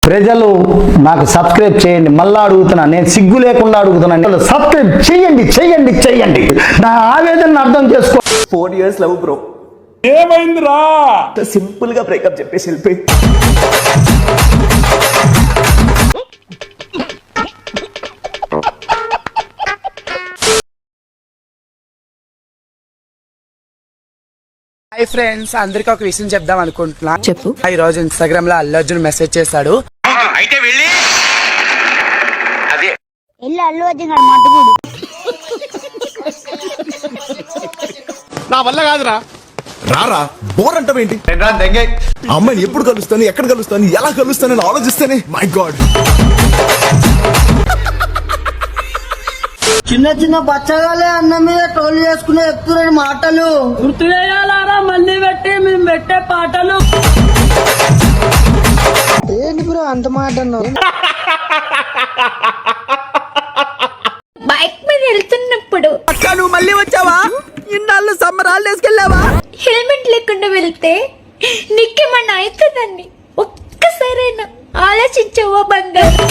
ప్రజలు నాకు సబ్స్క్రైబ్ చేయండి. మళ్ళా అడుగుతున్నా, నేను సిగ్గు లేకుండా అడుగుతున్నాను, సబ్స్క్రైబ్ చేయండి చేయండి చేయండి. నా ఆవేదన అర్థం చేసుకో. 4 years లవ్ బ్రో. ఏమైందిరా? సింపుల్ గా బ్రేకప్ చెప్పేసి వెళ్ళిపోయి. హాయ్ ఫ్రెండ్స్, అందరికి ఒక విషయం చెప్దాం అనుకుంటున్నా. చెప్పు. ఈ రోజు ఇన్స్టాగ్రామ్ లో అల్లు అర్జున్ మెసేజ్ చేశాడు. అయితే వెళ్ళి అదే అల్లు అర్జున్ గారు మట్టుకుడు నా వల్ల కాదురా. రారా బోర్ అంటావేంటి? అమ్మాయిని ఎప్పుడు కలుస్తాను, ఎక్కడ కలుస్తాను, ఎలా కలుస్తానని ఆలోచిస్తేనే మై గాడ్. చిన్న చిన్న బచ్చగాలే అన్న మీద ట్రోల్ చేసుకునే చెప్తున్న మాటలు గుర్తు చేయాలారా? మళ్ళీ పెట్టి మేము పెట్టే పాటలు ఏంటి బ్రో అంత మాట అన్నావు? బైక్ మీద వెళ్తున్నప్పుడు అక్క నువ్వు మళ్ళీ వచ్చావా? ఇన్నాళ్ళు సమ్మర్ హాలిడేస్ కెళ్ళావా? హెల్మెట్ లేకుండా వెళ్తే నీకేమన్నా అవుతుందండి? ఒక్కసారైనా ఆలోచించవా బంగారు?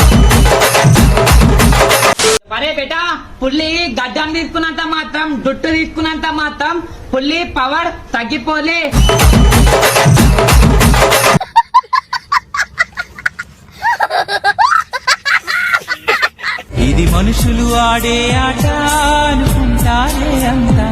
అరే బేటా, పుల్లి గడ్డం తీసుకున్నంత మాత్రం, దుట్టు తీసుకున్నంత మాత్రం పుల్లి పవర్ తగ్గిపోలే. ఇది మనుషులు ఆడే ఆట అనుకుంటారే అంతా.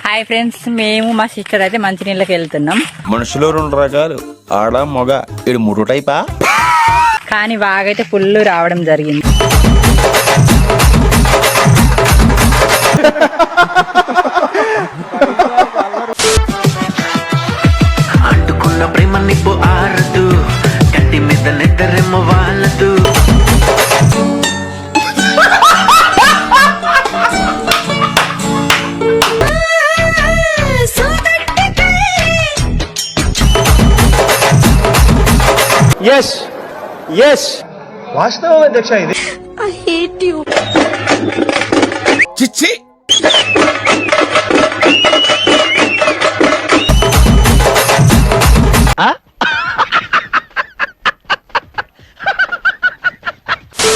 హాయ్ ఫ్రెండ్స్, మేము మా సిస్టర్ అయితే మంచినీళ్ళకి వెళ్తున్నాం. మనుషులు 2 రకాలు, ఆడ మొగ. ఇది 3 టైపా? కానీ బాగైతే ఫుల్ రావడం జరిగింది. అంటుకున్న ప్రేమ నిప్పు ఆరదు, కంటి మీద నిద్రేమో వాళ్ళదు. ఎస్ ఎస్ వాస్తవం అధ్యక్ష. ఇది ఐ హేట్ యు. చిచ్చి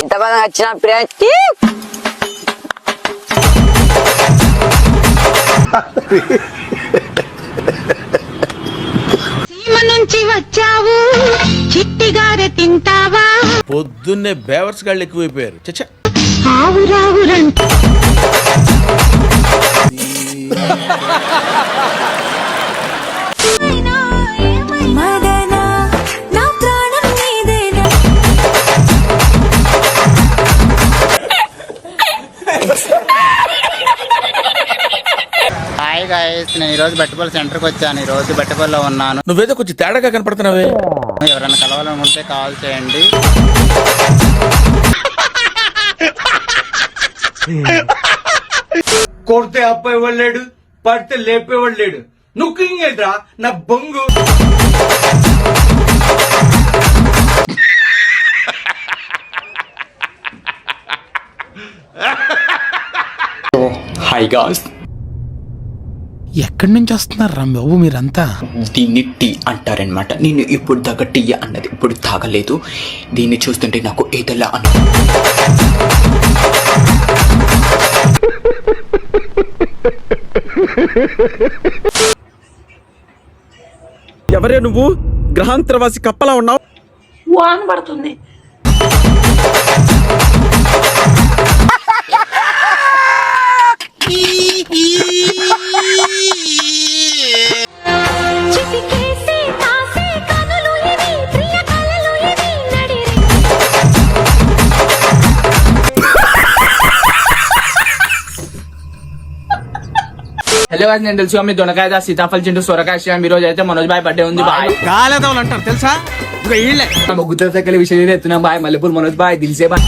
ఇంతమంది వచ్చిన ప్రియాకి సీమ నుంచి వచ్చావు, చిట్టిగారె తింటావా? పొద్దున్నే బేవర్స్ గాళ్ళు ఎక్కువైపోయారు. చచ్చా. ఆవురావురంట హాయ్ గైస్, నేను ఈ రోజు బెట్టపల్లి సెంటర్కి వచ్చాను. ఈ రోజు బెట్టపల్లిలో ఉన్నాను. నువ్వేదో కొంచెం తేడాగా కనపడుతున్నావే. ఎవరైనా కలవాలనుకుంటే కాల్ చేయండి. కొడితే అప్పేవాడు లేడు, పడితే లేపేవాడు లేడు. నువ్వు కింగ్ ఏంట్రా నా బొంగు. హాయ్ గాయ్స్, ఎక్కడి నుంచి వస్తున్నారా బాబు మీరంతా? దీన్ని టీ అంటారనమాట. నేను ఇప్పుడు దాకా టీ అన్నది ఇప్పుడు తాగలేదు. దీన్ని చూస్తుంటే నాకు ఏదోలా ఎవరే నువ్వు? గ్రహాంతరవాసి కప్పలా ఉన్నావు. వాన పడుతుంది. చిటికేసి తాసే కనులు ఇవి, ప్రియ కలలు ఇవి, నడిరే. హలో గాయ్స్, నేను తెలుసు మీ దొనకాయ సీతాఫల్ చింటూ సొరకాయ శ్యామ్. ఈ రోజు అయితే మనోజ్ బాయ్ బర్త్డే ఉంది. బాయ్ కాలేదవులు అంటారు తెలుసా? ముగ్గుతో సకలి విషయం ఎత్తున్నాం. బాయ్ మల్లెపూర్ మనోజ్ బాయ్, దిల్సే బాయ్.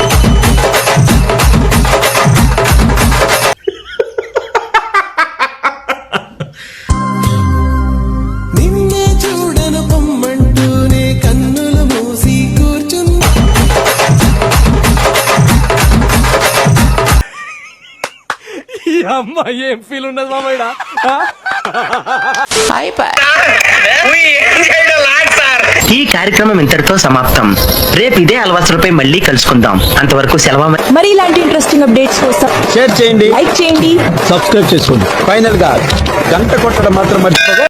ఈ కార్యక్రమం ఇంతటితో సమాప్తం. రేపు ఇదే అలవాసులపై మళ్ళీ కలుసుకుందాం. అంతవరకు సెలవు. మరి ఇలాంటి ఇంట్రెస్టింగ్ అప్డేట్స్ కోసం షేర్ చేయండి, లైక్ చేయండి. సబ్స్క్రైబ్ చేసుకోండి. ఫైనల్ గా గంట కొట్టడం మాత్రం మర్చిపోగా